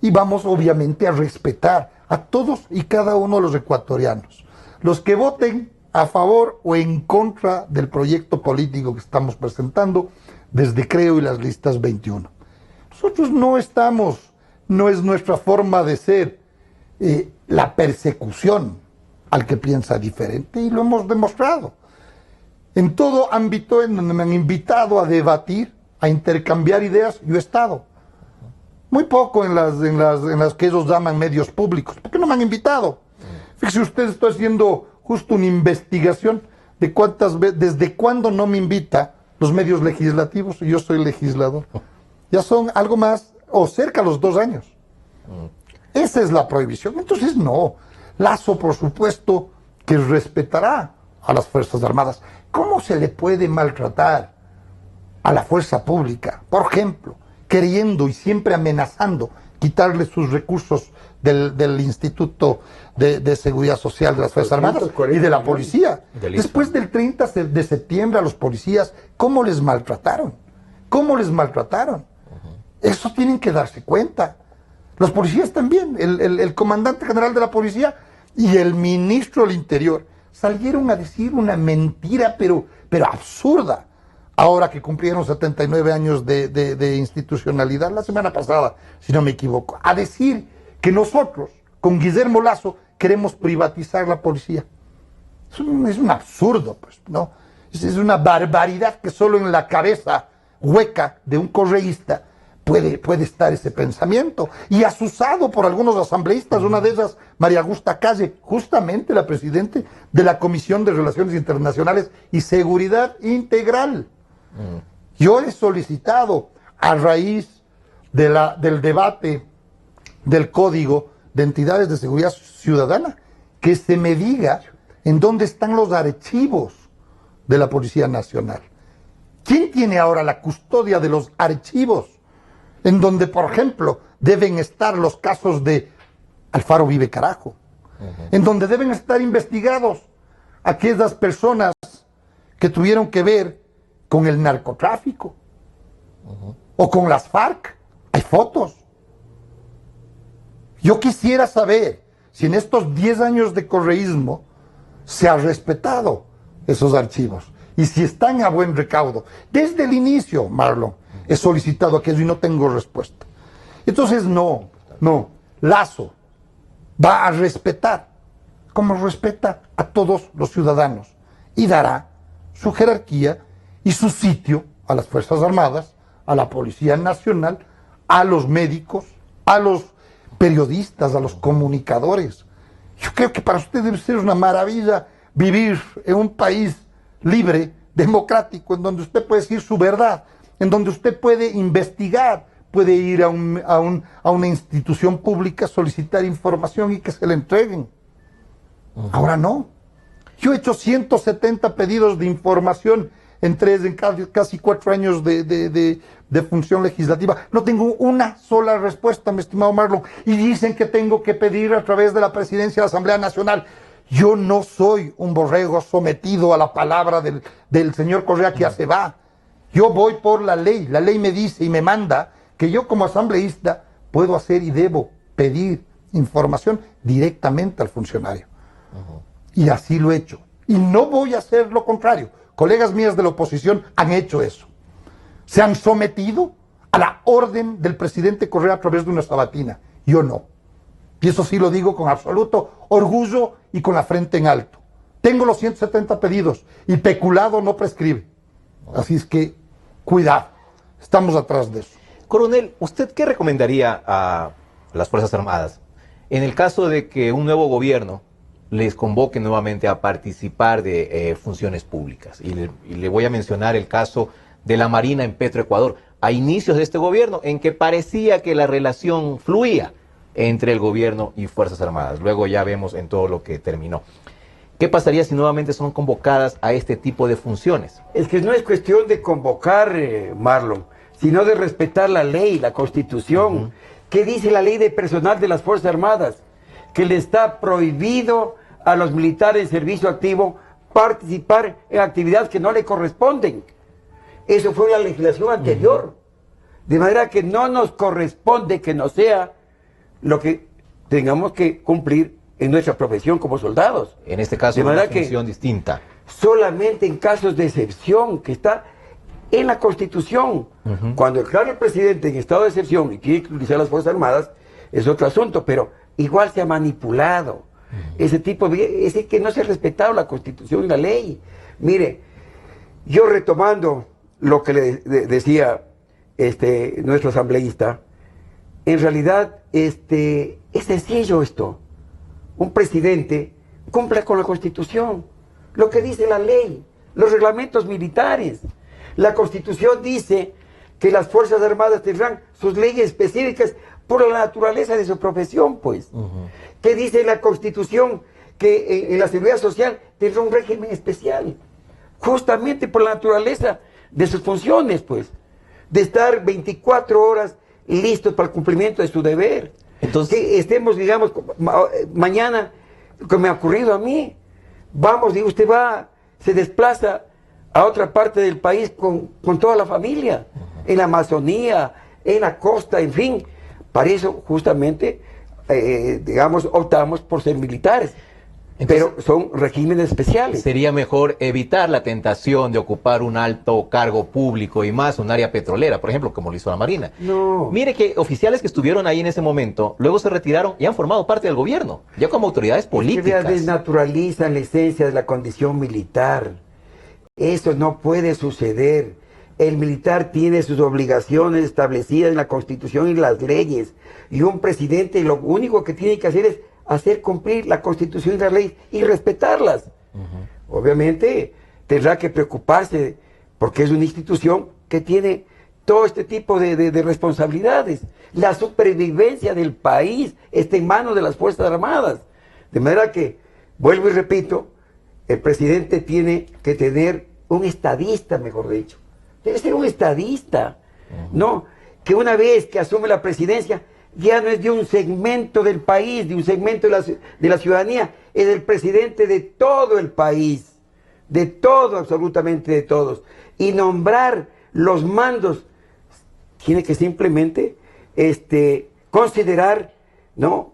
Y vamos obviamente a respetar a todos y cada uno de los ecuatorianos. Los que voten a favor o en contra del proyecto político que estamos presentando desde Creo y las listas 21. Nosotros no es nuestra forma de ser la persecución al que piensa diferente y lo hemos demostrado. En todo ámbito en donde me han invitado a debatir, a intercambiar ideas, yo he estado. Muy poco en las que ellos llaman medios públicos, porque no me han invitado. Fíjese usted, estoy haciendo justo una investigación de desde cuándo no me invita los medios legislativos, y yo soy legislador. Ya son algo más, o cerca a los 2 años. Esa es la prohibición. Entonces, no. Lazo, por supuesto, que respetará a las Fuerzas Armadas. ¿Cómo se le puede maltratar a la fuerza pública? Por ejemplo, queriendo y siempre amenazando quitarle sus recursos del Instituto de Seguridad Social de las Fuerzas Armadas y de la policía. Después del 30 de septiembre a los policías, ¿cómo les maltrataron? ¿Cómo les maltrataron? Eso tienen que darse cuenta. Los policías también, el comandante general de la policía y el ministro del Interior salieron a decir una mentira, pero absurda, ahora que cumplieron 79 años de institucionalidad, la semana pasada, si no me equivoco, a decir que nosotros, con Guillermo Lasso, queremos privatizar la policía. Es un absurdo, pues, ¿no? Es una barbaridad que solo en la cabeza hueca de un correísta puede estar ese pensamiento, y asusado por algunos asambleístas, una de ellas, María Augusta Calle, justamente la presidente de la Comisión de Relaciones Internacionales y Seguridad Integral. Yo he solicitado, a raíz del debate del Código de Entidades de Seguridad Ciudadana, que se me diga en dónde están los archivos de la Policía Nacional. ¿Quién tiene ahora la custodia de los archivos en donde, por ejemplo, deben estar los casos de Alfaro Vive Carajo, en donde deben estar investigados aquellas personas que tuvieron que ver con el narcotráfico o con las FARC? Hay fotos. Yo quisiera saber si en estos 10 años de correísmo se ha respetado esos archivos y si están a buen recaudo. Desde el inicio, Marlon, he solicitado aquello y no tengo respuesta. Entonces, no, Lasso va a respetar, como respeta a todos los ciudadanos, y dará su jerarquía y su sitio a las Fuerzas Armadas, a la Policía Nacional, a los médicos, a los periodistas, a los comunicadores. Yo creo que para usted debe ser una maravilla vivir en un país libre, democrático, en donde usted puede decir su verdad, en donde usted puede investigar, puede ir a una institución pública, solicitar información y que se le entreguen. Ahora no. Yo he hecho 170 pedidos de información en casi 4 años de función legislativa. No tengo una sola respuesta, mi estimado Marlon. Y dicen que tengo que pedir a través de la presidencia de la Asamblea Nacional. Yo no soy un borrego sometido a la palabra del señor Correa, que ya se va. Yo voy por la ley. La ley me dice y me manda que yo, como asambleísta, puedo hacer y debo pedir información directamente al funcionario. Y así lo he hecho. Y no voy a hacer lo contrario. Colegas mías de la oposición han hecho eso. Se han sometido a la orden del presidente Correa a través de una sabatina. Yo no. Y eso sí lo digo con absoluto orgullo y con la frente en alto. Tengo los 170 pedidos y peculado no prescribe. Así es que, cuidado, estamos atrás de eso. Coronel, ¿usted qué recomendaría a las Fuerzas Armadas en el caso de que un nuevo gobierno les convoque nuevamente a participar de funciones públicas? Y le voy a mencionar el caso de la Marina en Petroecuador, a inicios de este gobierno, en que parecía que la relación fluía entre el gobierno y Fuerzas Armadas. Luego ya vemos en todo lo que terminó. ¿Qué pasaría si nuevamente son convocadas a este tipo de funciones? Es que no es cuestión de convocar, Marlon, sino de respetar la ley, la Constitución. ¿Qué dice la ley de personal de las Fuerzas Armadas? Que le está prohibido a los militares en servicio activo participar en actividades que no le corresponden. Eso fue la legislación anterior. De manera que no nos corresponde que no sea lo que tengamos que cumplir en nuestra profesión como soldados. En este caso, es una función distinta. Solamente en casos de excepción, que está en la Constitución. Cuando declara el presidente en estado de excepción y quiere utilizar las Fuerzas Armadas, es otro asunto, pero igual se ha manipulado. Ese tipo de... que no se ha respetado la Constitución y la ley. Mire, yo retomando lo que le decía nuestro asambleísta, en realidad es sencillo esto. Un presidente cumpla con la Constitución, lo que dice la ley, los reglamentos militares. La Constitución dice que las Fuerzas Armadas tendrán sus leyes específicas por la naturaleza de su profesión, pues. ¿Qué dice la Constitución? Que en la Seguridad Social tendrá un régimen especial, justamente por la naturaleza de sus funciones, pues, de estar 24 horas listos para el cumplimiento de su deber. Entonces, que estemos, digamos, mañana, que me ha ocurrido a mí, vamos, digo, usted va, se desplaza a otra parte del país con toda la familia, en la Amazonía, en la costa, en fin. Para eso, justamente, digamos, optamos por ser militares. Entonces, pero son regímenes especiales. Sería mejor evitar la tentación de ocupar un alto cargo público y más un área petrolera, por ejemplo, como lo hizo la Marina. No. Mire que oficiales que estuvieron ahí en ese momento, luego se retiraron y han formado parte del gobierno, ya como autoridades políticas. Que desnaturalizan la esencia de la condición militar. Eso no puede suceder. El militar tiene sus obligaciones establecidas en la Constitución y las leyes. Y un presidente lo único que tiene que hacer es hacer cumplir la Constitución y las leyes y respetarlas. Obviamente tendrá que preocuparse porque es una institución que tiene todo este tipo de responsabilidades. La supervivencia del país está en manos de las Fuerzas Armadas. De manera que, vuelvo y repito, el presidente tiene que tener un estadista, mejor dicho. Debe ser un estadista. No, que una vez que asume la presidencia, ya no es de un segmento del país, de un segmento de la ciudadanía, es el presidente de todo el país, de todo, absolutamente de todos. Y nombrar los mandos tiene que simplemente considerar, ¿no?,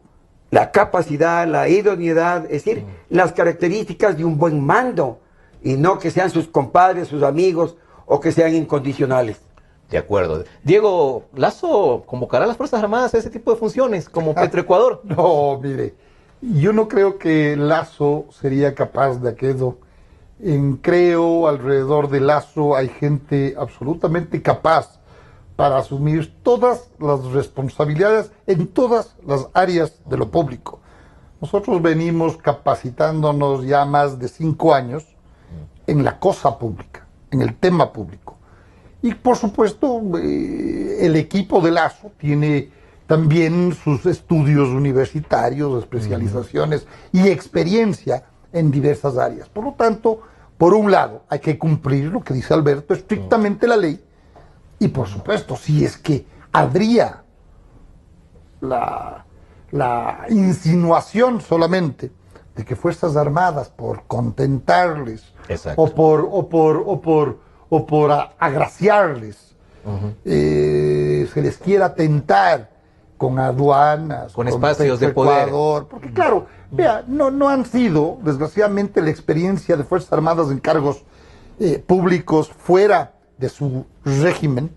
la capacidad, la idoneidad, es decir, las características de un buen mando, y no que sean sus compadres, sus amigos, o que sean incondicionales. De acuerdo. Diego, ¿Lasso convocará a las Fuerzas Armadas a ese tipo de funciones, como Petroecuador? No, mire, yo no creo que Lasso sería capaz de aquello. Creo alrededor de Lasso hay gente absolutamente capaz para asumir todas las responsabilidades en todas las áreas de lo público. Nosotros venimos capacitándonos ya más de 5 años en la cosa pública, en el tema público. Y por supuesto, el equipo de Lasso tiene también sus estudios universitarios, especializaciones y experiencia en diversas áreas. Por lo tanto, por un lado, hay que cumplir lo que dice Alberto, estrictamente la ley. Y por supuesto, si es que habría la insinuación solamente de que Fuerzas Armadas, por contentarles, exacto, o por agraciarles, se les quiera tentar con aduanas, con espacios de poder. Porque claro, vea, no han sido, desgraciadamente, la experiencia de Fuerzas Armadas en cargos públicos fuera de su régimen,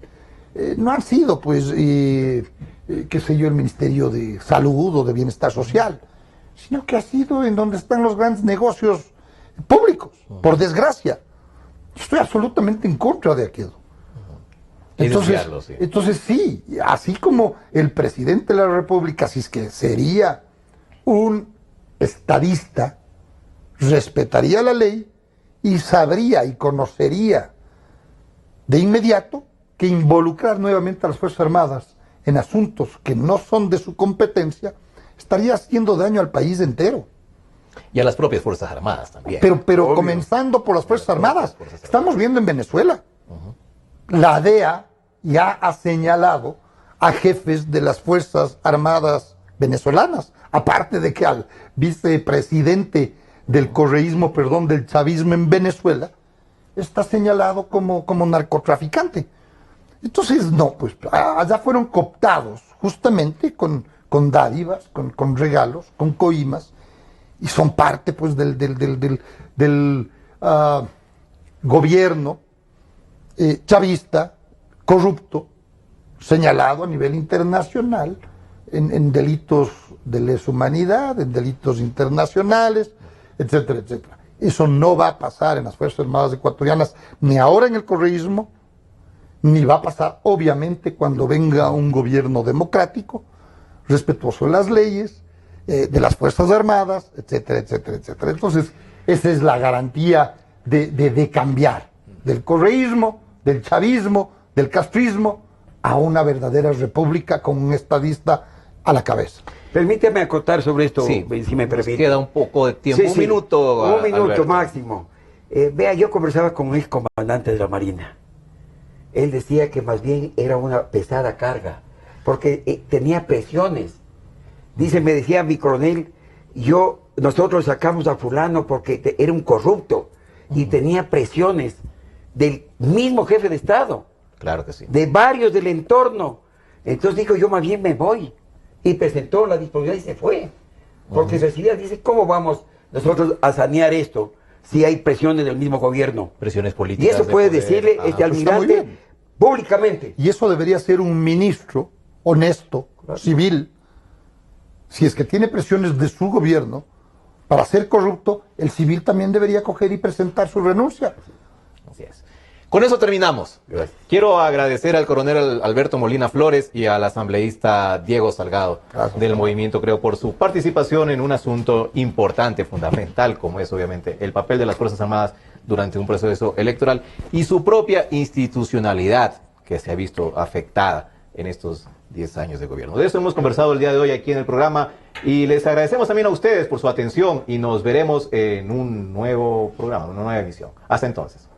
no han sido, pues, qué sé yo, el Ministerio de Salud o de Bienestar Social, sino que ha sido en donde están los grandes negocios públicos, por desgracia. Estoy absolutamente en contra de aquello. Entonces sí, así como el presidente de la República, si es que sería un estadista, respetaría la ley y sabría y conocería de inmediato que involucrar nuevamente a las Fuerzas Armadas en asuntos que no son de su competencia estaría haciendo daño al país entero. Y a las propias Fuerzas Armadas también. Pero comenzando por las Fuerzas Armadas. Estamos viendo en Venezuela. La DEA ya ha señalado a jefes de las Fuerzas Armadas venezolanas, aparte de que al vicepresidente del correísmo, del chavismo en Venezuela, está señalado como narcotraficante. Entonces, no, pues allá fueron cooptados justamente con dádivas, con regalos, con coimas, y son parte pues del gobierno chavista, corrupto, señalado a nivel internacional en delitos de lesa humanidad, en delitos internacionales, etcétera, etcétera. Eso no va a pasar en las Fuerzas Armadas ecuatorianas, ni ahora en el correísmo, ni va a pasar, obviamente, cuando venga un gobierno democrático, respetuoso de las leyes, de las Fuerzas Armadas, etcétera, etcétera, etcétera. Entonces, esa es la garantía de cambiar del correísmo, del chavismo, del castrismo, a una verdadera república con un estadista a la cabeza. Permítame acotar sobre esto, Sí, si me nos permite. queda un poco de tiempo, Sí, un sí. minuto. Un minuto Alberto. máximo. Vea, yo conversaba con el comandante de la Marina. Él decía que más bien era una pesada carga, porque tenía presiones. Dice, me decía mi coronel, nosotros sacamos a fulano porque era un corrupto y tenía presiones del mismo jefe de Estado, Claro que sí. de varios del entorno. Entonces dijo, yo más bien me voy. Y presentó la disponibilidad y se fue. Porque recibía, dice, ¿cómo vamos nosotros a sanear esto si hay presiones del mismo gobierno? Presiones Y políticas. eso de puede poder. decirle Ah, este pues está muy almirante bien. públicamente. Y eso debería ser un ministro honesto, civil. Si es que tiene presiones de su gobierno para ser corrupto, el civil también debería coger y presentar su renuncia. Así es. Con eso terminamos. Gracias. Quiero agradecer al coronel Alberto Molina Flores y al asambleísta Diego Salgado Gracias. del movimiento, creo, por su participación en un asunto importante, fundamental, como es obviamente el papel de las Fuerzas Armadas durante un proceso electoral y su propia institucionalidad que se ha visto afectada en estos 10 años de gobierno. De eso hemos conversado el día de hoy aquí en el programa y les agradecemos también a ustedes por su atención y nos veremos en un nuevo programa, una nueva emisión. Hasta entonces.